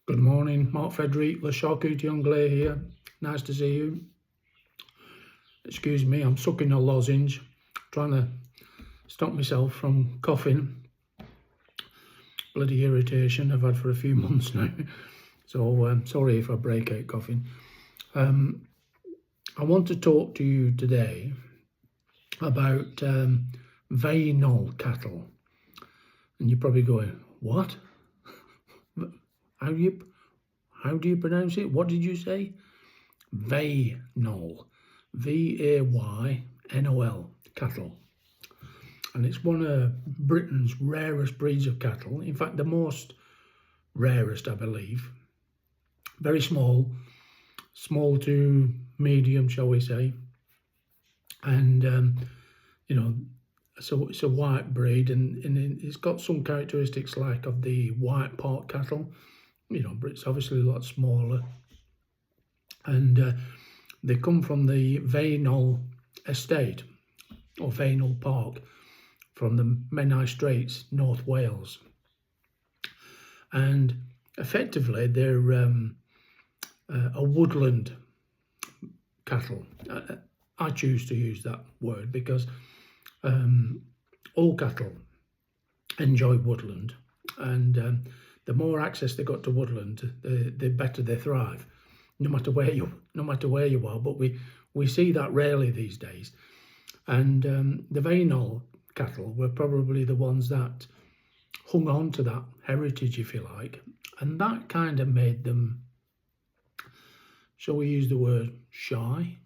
Good morning, Marc Frederic, the charcuterie anglais here. Nice to see you. Excuse me, I'm sucking a lozenge, trying to stop myself from coughing. Bloody irritation I've had for a few months now. So sorry if I break out coughing. I want to talk to you today about Vaynol cattle. And you're probably going, what? How do you pronounce it? What did you say? Vaynol, Vaynol cattle. And it's one of Britain's rarest breeds of cattle. In fact, the most rarest, I believe. Very small to medium, shall we say. And, so it's a white breed, and it's got some characteristics like of the white part cattle, but it's obviously a lot smaller. And they come from the Vaynol estate, or Vaynol Park, from the Menai Straits, North Wales. And effectively, they're a woodland cattle. I choose to use that word because all cattle enjoy woodland, and the more access they got to woodland, the better they thrive, no matter where you are. But we see that rarely these days. And the Vaynol cattle were probably the ones that hung on to that heritage, if you like, and that kind of made them, shall we use the word, shy.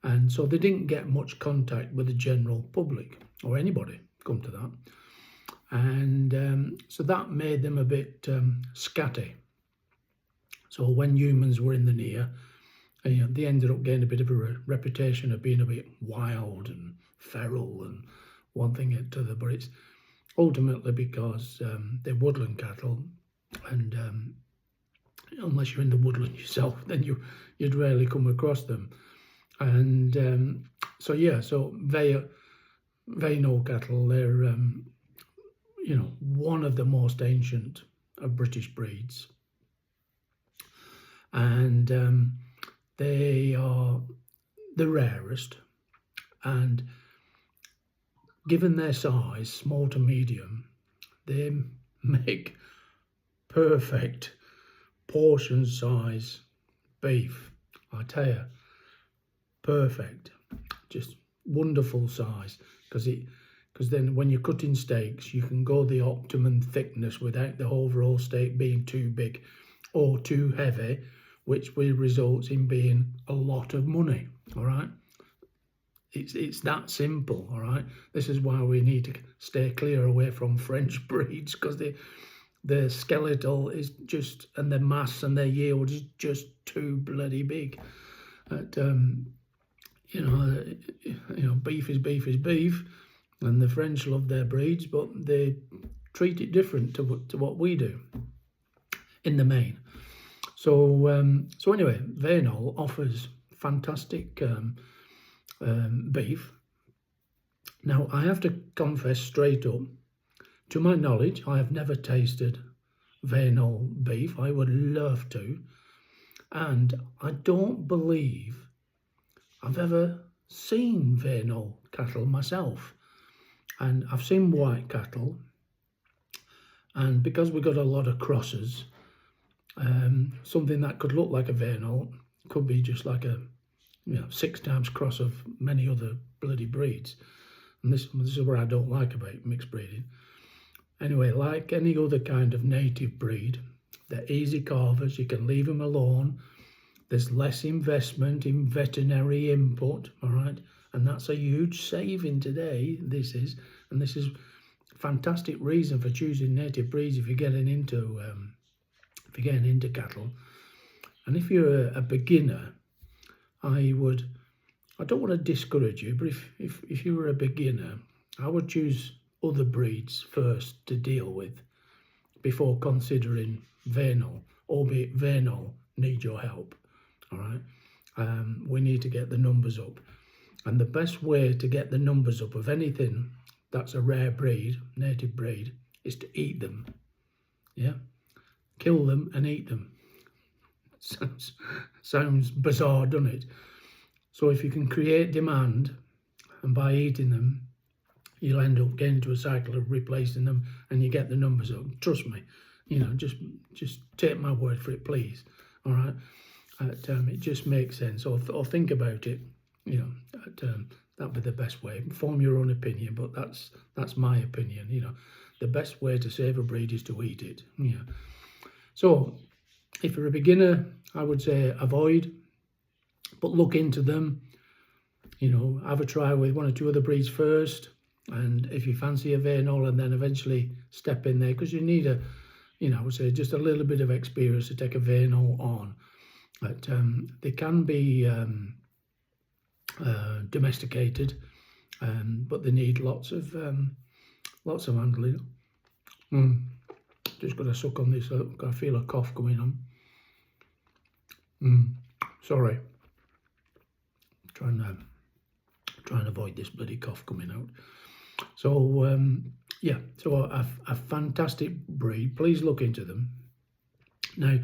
And so they didn't get much contact with the general public or anybody, come to that. And so that made them a bit scatty. So when humans were in the near, they ended up getting a bit of a reputation of being a bit wild and feral and one thing to the other. But it's ultimately because they're woodland cattle, and unless you're in the woodland yourself, then you'd rarely come across them. And so Vaynol cattle, they're one of the most ancient of British breeds, and they are the rarest. And given their size, small to medium, they make perfect portion size beef. I tell you, perfect, just wonderful size, because then when you're cutting steaks, you can go the optimum thickness without the overall steak being too big or too heavy, which will result in being a lot of money. All right, it's that simple. All right, this is why we need to stay clear away from French breeds, because the skeletal is just, and the mass and their yield is just too bloody big. But beef is beef, and the French love their breeds, but they treat it different to what we do in the main. So anyway, Vaynol offers fantastic beef. Now, I have to confess straight up, to my knowledge, I have never tasted Vaynol beef. I would love to, and I don't believe I've ever seen Vaynol cattle myself. And I've seen white cattle, and because we got a lot of crosses, something that could look like a Vaynol could be just like a 6 times cross of many other bloody breeds. And this is what I don't like about mixed breeding. Anyway, like any other kind of native breed, they're easy carvers. You can leave them alone. There's less investment in veterinary input, all right? And that's a huge saving today, this is fantastic reason for choosing native breeds if you're getting into cattle. And if you're a beginner, I don't want to discourage you, but if you were a beginner, I would choose other breeds first to deal with before considering Vaynol, albeit Vaynol need your help. All right, we need to get the numbers up, and the best way to get the numbers up of anything that's a rare breed, native breed, is to eat them. Yeah, kill them and eat them. Sounds bizarre, doesn't it? So if you can create demand, and by eating them, you'll end up getting into a cycle of replacing them, and you get the numbers up. Trust me, just take my word for it, please. All right, it just makes sense. Or think about it. That'd be the best way. Form your own opinion, but that's my opinion. The best way to save a breed is to eat it. So if you're a beginner, I would say avoid, but look into them. Have a try with one or two other breeds first, and if you fancy a Vaynol, and then eventually step in there, because you need I would say just a little bit of experience to take a Vaynol on. But they can be domesticated, but they need lots of handling. Just got to suck on this. I feel a cough coming on. Sorry. Try and avoid this bloody cough coming out. So yeah, so a fantastic breed. Please look into them. Now,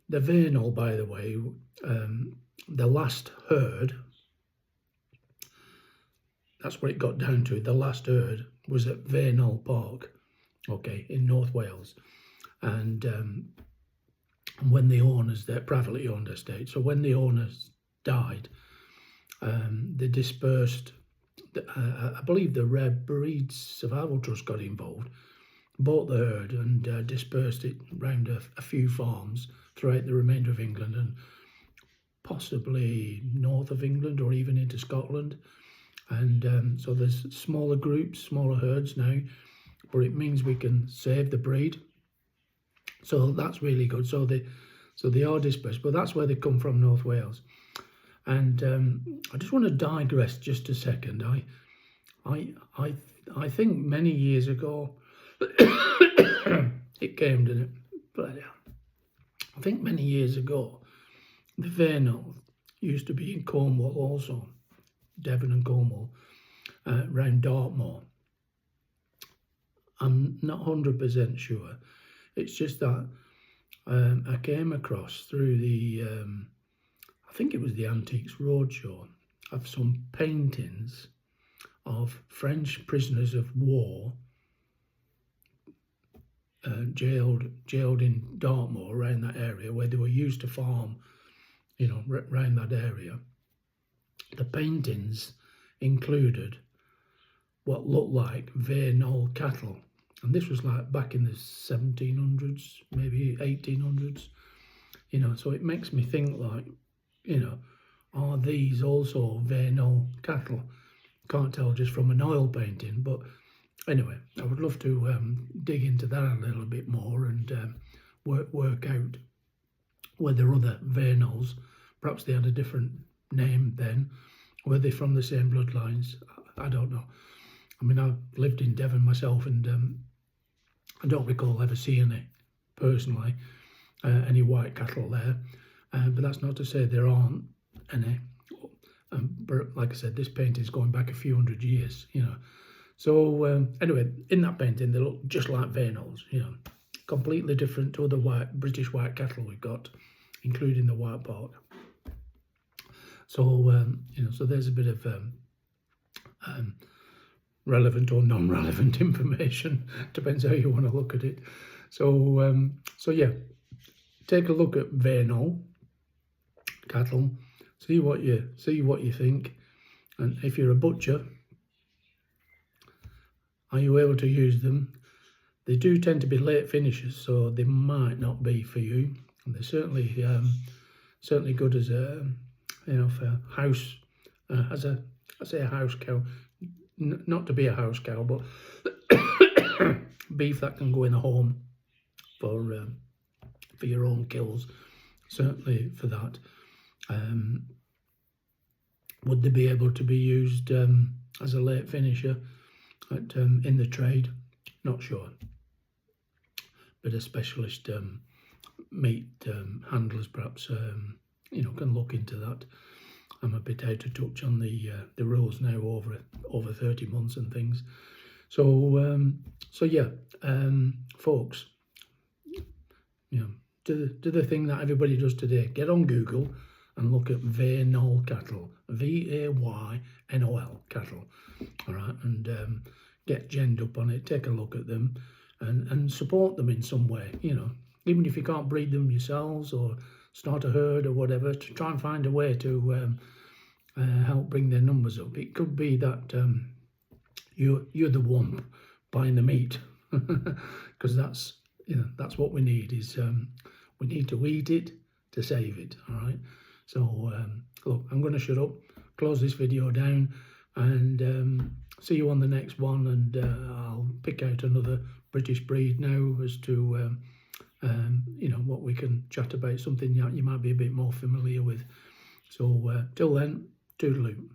the Vaynol, by the way, the last herd, that's what it got down to. The last herd was at Vaynol Park, okay, in North Wales, and when the owners, they're privately owned estate, so when the owners died, they dispersed. I believe the Rare Breeds Survival Trust got involved, bought the herd and dispersed it around a few farms throughout the remainder of England and possibly north of England or even into Scotland. And so there's smaller groups, smaller herds now, but it means we can save the breed. So that's really good. So they are dispersed, but that's where they come from, North Wales. And I just want to digress just a second. I think many years ago, it came, didn't it? But I think many years ago, the Vaynol used to be in Cornwall also, Devon and Cornwall, around Dartmoor. I'm not 100% sure. It's just that I came across through the, I think it was the Antiques Roadshow, of some paintings of French prisoners of war jailed in Dartmoor, around that area where they were used to farm, around that area. The paintings included what looked like Vaynol cattle, and this was like back in the 1700s, maybe 1800s. So it makes me think, like, are these also Vaynol cattle? Can't tell just from an oil painting, but anyway, I would love to dig into that a little bit more and work out whether other Vaynols, perhaps they had a different name then, were they from the same bloodlines? I don't know. I mean, I've lived in Devon myself, and I don't recall ever seeing it personally, any white cattle there, but that's not to say there aren't any. But like I said, this painting's going back a few hundred years, So anyway, in that painting, they look just like Vaynols, completely different to other British white cattle we've got, including the white part. So so there's a bit of relevant or non-relevant information, depends how you want to look at it. So so yeah, take a look at Vaynol cattle. See what you think, and if you're a butcher, are you able to use them? They do tend to be late finishers, so they might not be for you. And they're certainly good as a for house, as a house cow, not to be a house cow, but beef that can go in a home for your own kills. Certainly for that. Would they be able to be used as a late finisher in the trade? Not sure. But a specialist meat handlers perhaps can look into that. I'm a bit out of touch on the rules now over 30 months and things. So so yeah, folks, do the thing that everybody does today. Get on Google and look at Vaynol Cattle, Vaynol Cattle, all right, and get genned up on it, take a look at them, and support them in some way, you know, even if you can't breed them yourselves or start a herd or whatever, to try and find a way to help bring their numbers up. It could be that you're the one buying the meat, because that's, you know, that's what we need, is we need to eat it to save it, all right? So look, I'm going to shut up, close this video down, and see you on the next one, and I'll pick out another British breed now as to you know, what we can chat about, something that you might be a bit more familiar with. So till then, toodaloo.